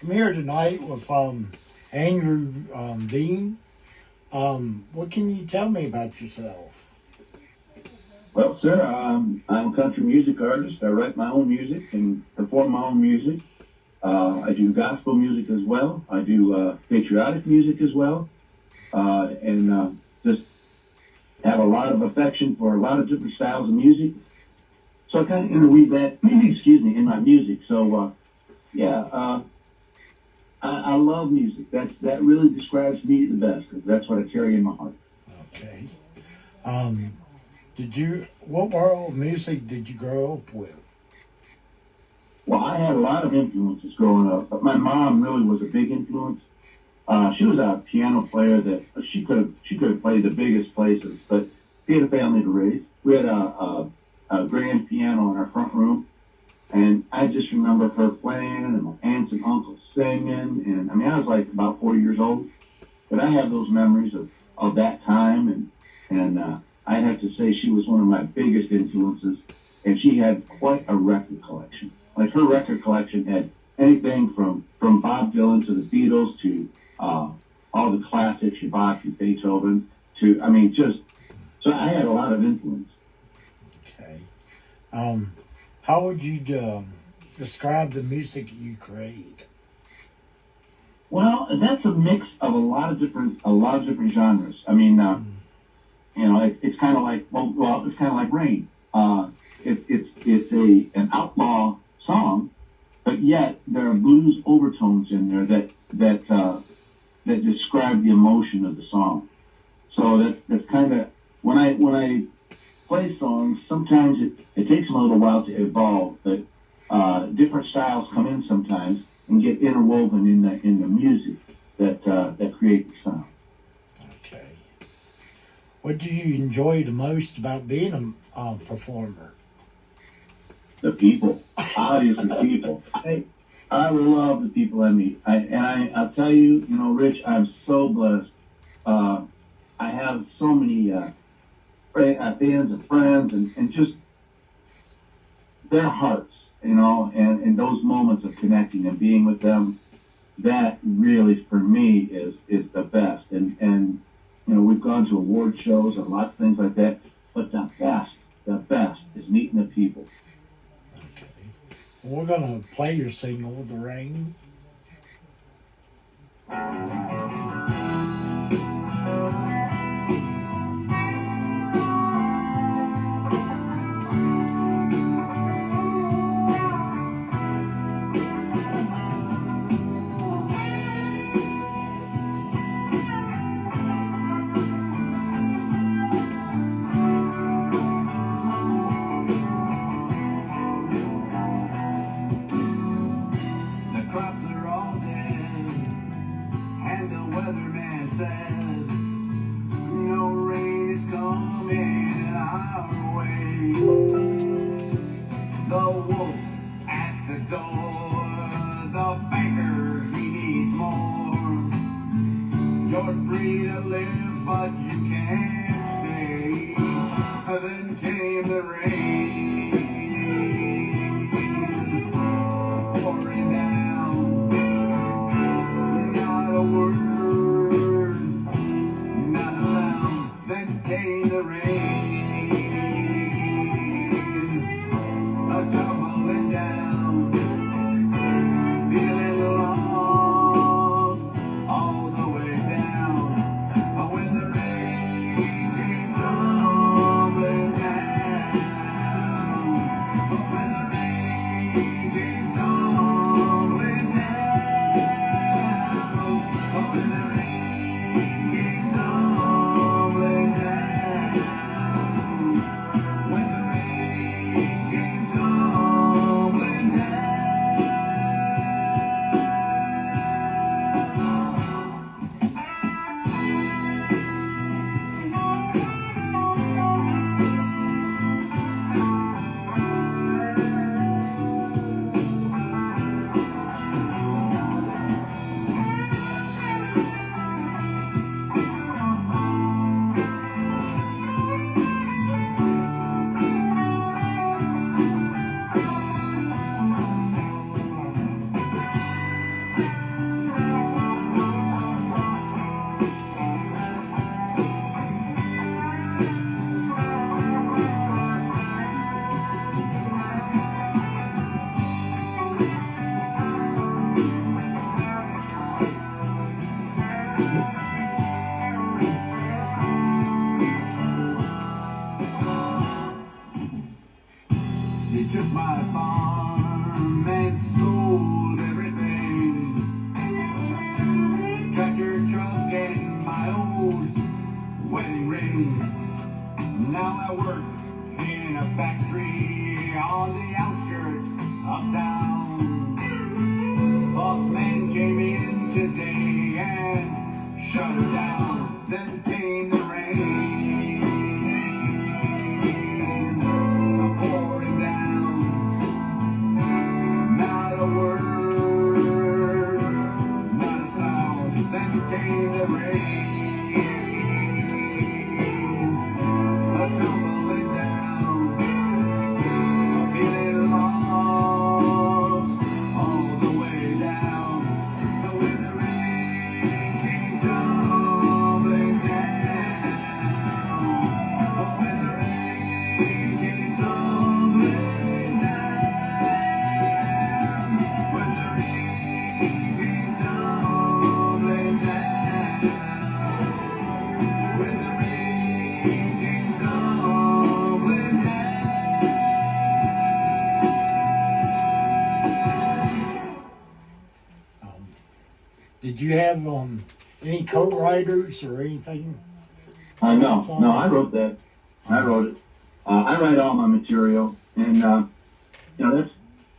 I'm here tonight with Andrew Dean. What can you tell me about yourself? Well, sir, I'm a country music artist. I write my own music and perform my own music. I do gospel music as well. I do patriotic music as well, and just have a lot of affection for a lot of different styles of music. So I kind of interweave that, excuse me, in my music. So yeah, I love music. That really describes me the best because that's what I carry in my heart. Okay. Um, what world of music did you grow up with? Well, I had a lot of influences growing up, but my mom really was a big influence. She was a piano player that she could have played the biggest places, but we had a family to raise. We had a grand piano in our front room, and I just remember her playing and my aunts and uncles singing. And I mean, I was like about 4 years old, but I have those memories of that time, and I'd have to say she was one of my biggest influences, and she had quite a record collection. Like her record collection had anything from Bob Dylan to the Beatles to uh, all the classics, Shabaki, Beethoven, to I mean, just so I had a lot of influence. Okay. Um, how would you describe the music you create? Well, that's a mix of a lot of different genres. I mean, Mm. it's kind of like it's kind of like Rain. It's a an outlaw song, but yet there are blues overtones in there that describe the emotion of the song. So that's kind of when I play songs. Sometimes it takes them a little while to evolve, but different styles come in sometimes and get interwoven in the music that create the sound. Okay. What do you enjoy the most about being a performer? The people, obviously, people. I love the people I meet. I'll tell you, Rich, I'm so blessed. Uh, I have so many fans and friends, and just their hearts, and those moments of connecting and being with them. That really, for me, is the best. And we've gone to award shows and lots of things like that. But the best is meeting the people. Okay. We're gonna play your single, "The Rain." The crops are all dead, and the weatherman said, no rain is coming our way. The wolf at the door, the banker, he needs more. You're free to live, but you can't stay. Then came the rain, pouring down. Not a word, not a sound. Then came the rain, a tumbling down, feeling lost all the way down. When the rain came tumbling down, when the rain came tumbling down, when the rain came tumbling down, when the rain came tumbling the rain, I'm tumbling down, I'm feeling lost all the way down. But when the rain came tumbling down, but when the rain came tumbling down, when the rain came tumbling down, when the rain came tumbling Um, did you have any co-writers or anything? No, I wrote that. I wrote it. I write all my material, and you know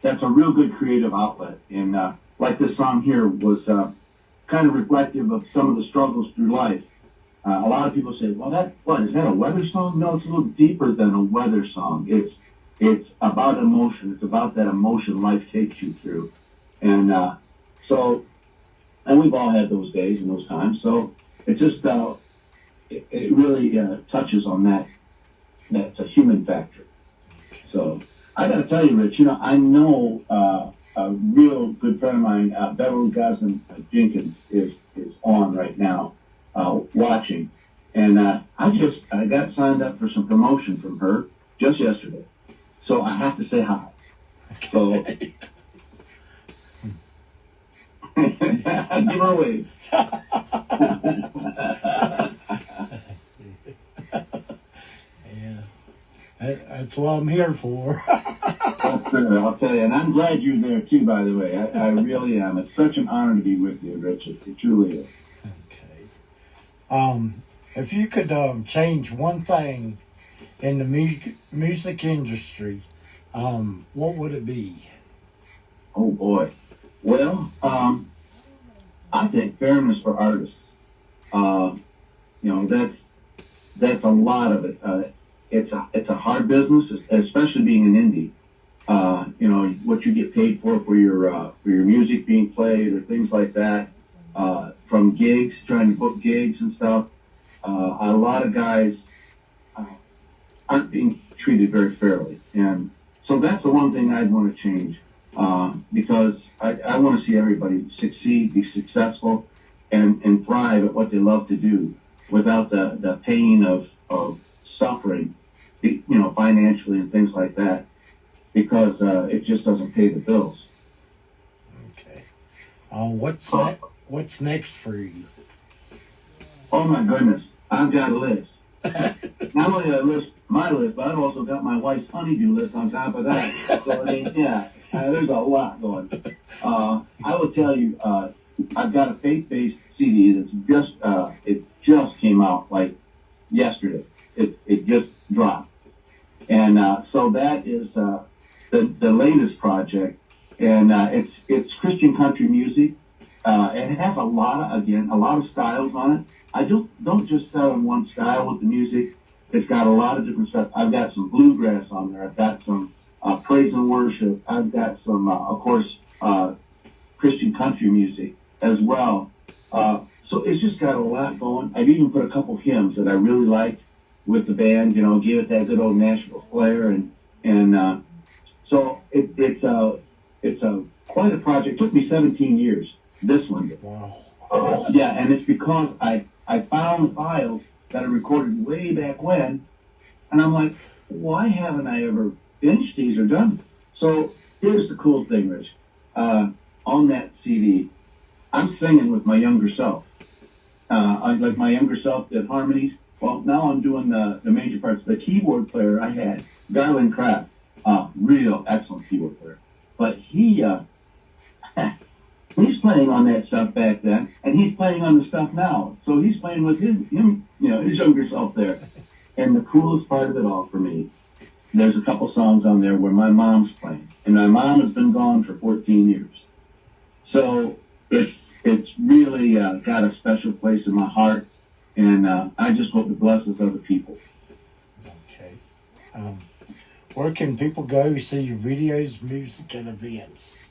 that's a real good creative outlet. And like this song here was kind of reflective of some of the struggles through life. A lot of people say, "Well, is that a weather song?" No, it's a little deeper than a weather song. It's about emotion. It's about that emotion life takes you through, and and we've all had those days and those times. So it's just it really touches on that human factor. So I got to tell you, Rich, I know a real good friend of mine, Beverly Gosman Jenkins, is on right now watching, and I got signed up for some promotion from her just yesterday, so I have to say hi. So give her a wave. Yeah, that's what I'm here for. I'll tell you, and I'm glad you're there too, by the way. I really am. It's such an honor to be with you, Richard. It truly is. Okay. If you could change one thing in the music industry, what would it be? Oh boy. Well, I think fairness for artists. That's a lot of it. It's a hard business, especially being an indie. What you get paid for your music being played or things like that, from gigs, trying to book gigs and stuff. A lot of guys aren't being treated very fairly, and so that's the one thing I'd want to change, because I want to see everybody succeed, be successful, and thrive at what they love to do without the pain of suffering, financially and things like that, because it just doesn't pay the bills. Okay. What's next for you? Oh my goodness, I've got a list. Not only my list, but I've also got my wife's honeydew list on top of that. So there's a lot going. I will tell you, I've got a faith-based CD that's it just came out like yesterday. It just dropped, and so that is the latest project, and it's Christian country music. And it has a lot of styles on it. I don't just settle on one style with the music. It's got a lot of different stuff. I've got some bluegrass on there. I've got some praise and worship. I've got some, of course, Christian country music as well. So it's just got a lot going. I've even put a couple hymns that I really liked with the band. Give it that good old Nashville flair, and so it's quite a project. It took me 17 years. This one did. Wow. Yeah, and it's because I found files that are recorded way back when, and I'm like, why haven't I ever finished these or done them? So here's the cool thing, Rich. On that CD, I'm singing with my younger self. Like my younger self did harmonies. Well, now I'm doing the major parts. The keyboard player I had, Garland Kraft, real excellent keyboard player. But he's playing on that stuff back then, and he's playing on the stuff now. So he's playing with his younger self there. And the coolest part of it all for me, there's a couple songs on there where my mom's playing, and my mom has been gone for 14 years. So it's really got a special place in my heart, and I just hope it blesses other people. Okay. Where can people go see your videos, music, and events?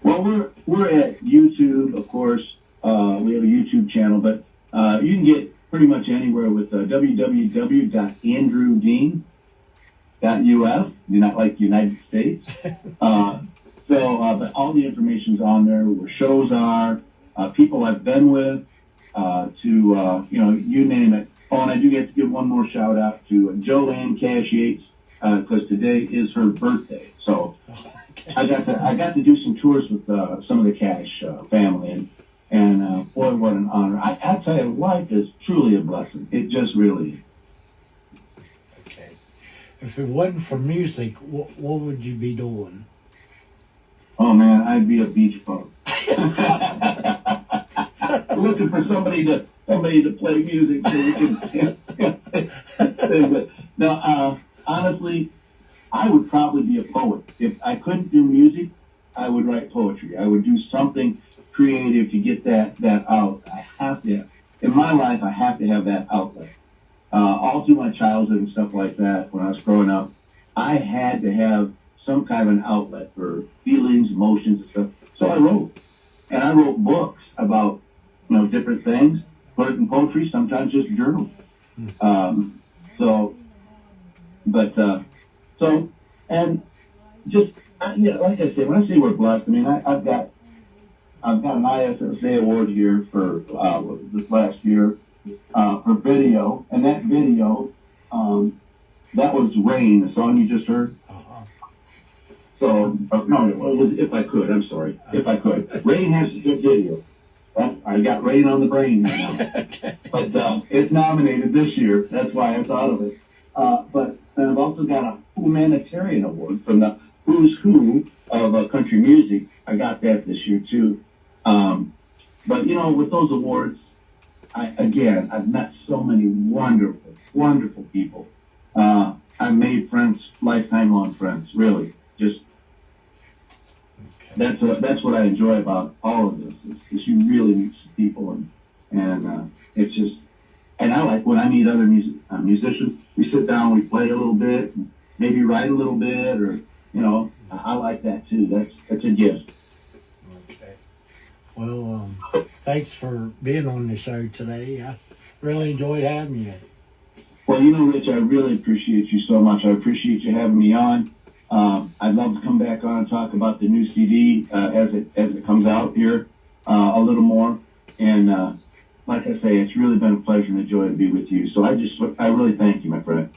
Well, we're at YouTube, of course. We have a YouTube channel, but You can get pretty much anywhere with www.andrewdean.us, not like United States. But all the information's on there, where shows are, people I've been with, you name it. Oh, and I do get to give one more shout out to Joanne Cash Yates, because today is her birthday. So I got to do some tours with some of the Cash family, and boy, what an honor! I tell you, life is truly a blessing. It just really is. Okay. If it wasn't for music, what would you be doing? Oh man, I'd be a beach bum. Looking for somebody to play music so we can. No, honestly, I would probably be a poet. If I couldn't do music, I would write poetry. I would do something creative to get that out. I have to. In my life, I have to have that outlet. All through my childhood and stuff like that, when I was growing up, I had to have some kind of an outlet for feelings, emotions, and stuff. So I wrote, and I wrote books about different things. Put it in poetry, sometimes just journal. And just like I said, when I say we're blessed, I mean I've got an ISSA award here for this last year for video, and that video that was Rain, the song you just heard. So no, it was If I Could. I'm sorry, If I Could. Rain has a good video. I got Rain on the brain right now. But it's nominated this year. That's why I thought of it. But then I've also got a humanitarian award from the Who's Who of country music. I got that this year too. But with those awards, I've met so many wonderful, wonderful people. I've made friends, lifetime long friends. Really, just. That's what I enjoy about all of this is you really meet some people and it's just, and I like when I meet other musicians. We sit down, we play a little bit, and maybe write a little bit, or I like that too. That's a gift. Okay. Well, thanks for being on the show today. I really enjoyed having you. Well, Rich, I really appreciate you so much. I appreciate you having me on. I'd love to come back on and talk about the new CD as it comes out here a little more. And like I say, it's really been a pleasure and a joy to be with you. So I really thank you, my friend.